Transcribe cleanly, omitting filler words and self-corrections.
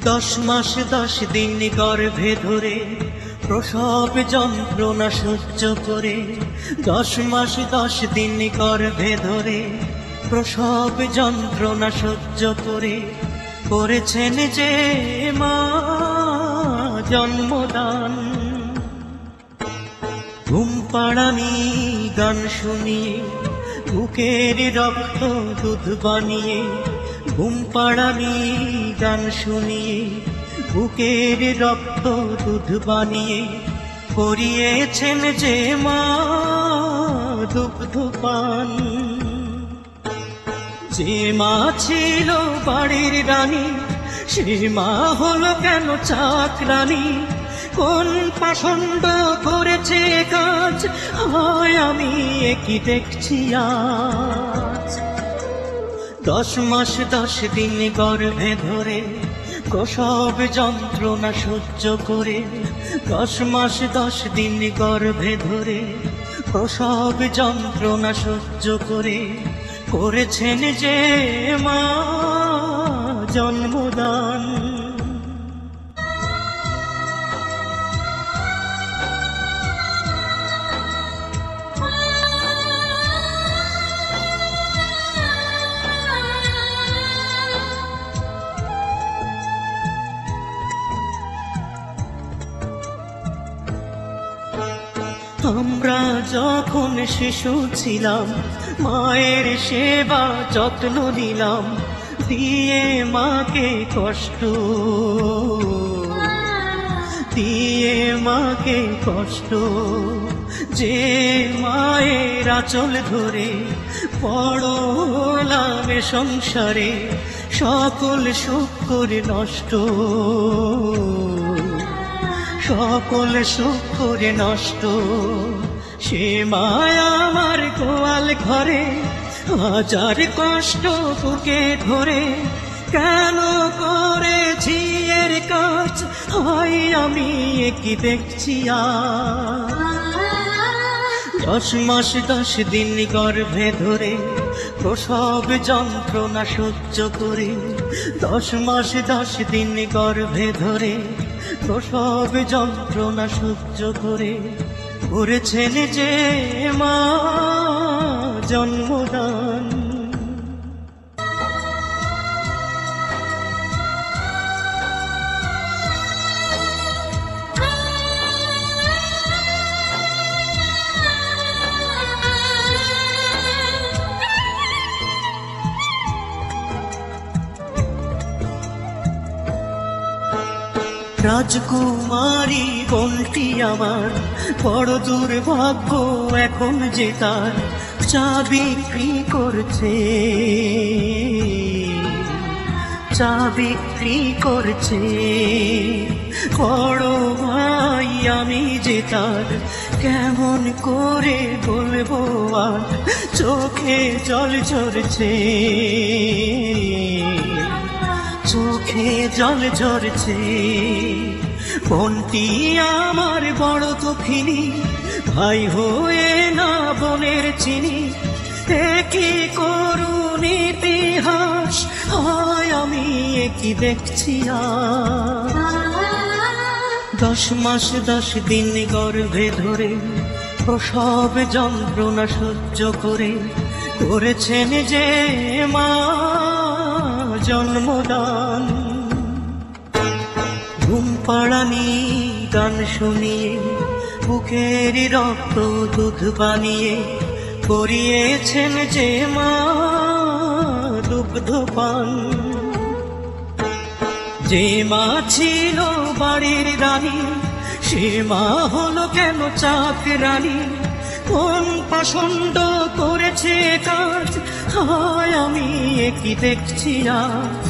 10 মাস 10 দিন গর্ভে ধরে প্রসব যন্ত্রণা সহ্য করে, 10 মাস 10 দিন গর্ভে ধরে প্রসব যন্ত্রণা সহ্য করে, করেছেন যে মা জন্মদান। ঘুম পাড়ানি গান শুনিয়ে বুকের রক্ত দুধ বানিয়ে, ঘুম পাড়ানি গান শুনিয়ে বুকের রক্ত দুধ বানিয়ে, করিয়েছেন যে মা দুগ্ধ পান। যে মা ছিল বাড়ির রানী, সে মা হলো কেন চাকরানী? কোন পাষণ্ড করেছে কাজ, হয় আমি একই দেখছি আজ। 10 মাস 10 দিন গর্ভে ধরে প্রসব যন্ত্রণা সহ্য করে, 10 মাস 10 দিন গর্ভে ধরে প্রসব যন্ত্রণা সহ্য করে, করেছেন যে মা জন্মদান। আমরা যখন শিশু ছিলাম, মায়ের সেবা যত্ন নিলাম, দিয়ে মাকে কষ্ট, দিয়ে মাকে কষ্ট। যে মায়ের আঁচল ধরে পড়লাম সংসারে, সকল সুখ করে নষ্ট, সকল সুখ করে নষ্ট। সে মায়া আমার গোয়াল ঘরে, হাজার কষ্ট বুকে ধরে, কেন করেছি এর কাজ, হয় আমি কি দেখছি আজ। 10 মাস 10 দিন গর্ভে ধরে প্রসব যন্ত্রণা সহ্য করে, 10 মাস 10 দিন গর্ভে ধরে প্রসব যন্ত্রণা সহ্য করে, করেছেন যে মা জন্মদান। রাজকুমারী বোনটি আমার, বড় দুর্ভাগ্য এখন যে তার, চা বিক্রি করছে, চা বিক্রি করছে। বড় ভাই আমি যে তার, কেমন করে বলবো আর, চোখে জল ঝরছে, চোখে জল ঝরছে। বোনটি আমার বড় দুঃখিনী, ভাই হয়ে না বোনের চিনি, কি করুন ইতিহাস, হয় আমি কি দেখছি আজ। 10 মাস 10 দিন গর্ভে ধরে প্রসব যন্ত্রণা সহ্য করে, করেছেন যে মা জন্মদান। ঘুম পাড়ানি গান শুনিয়ে বুকের রক্ত দুধ বানিয়ে, করিয়েছেন যে মা দুগ্ধ পান। যে মা ছিল বাড়ির রানী, সে মা হলো কেন চাকরানী? কোন পাষণ্ড করেছে কাজ, হয় আমি কি দেখছি আজ।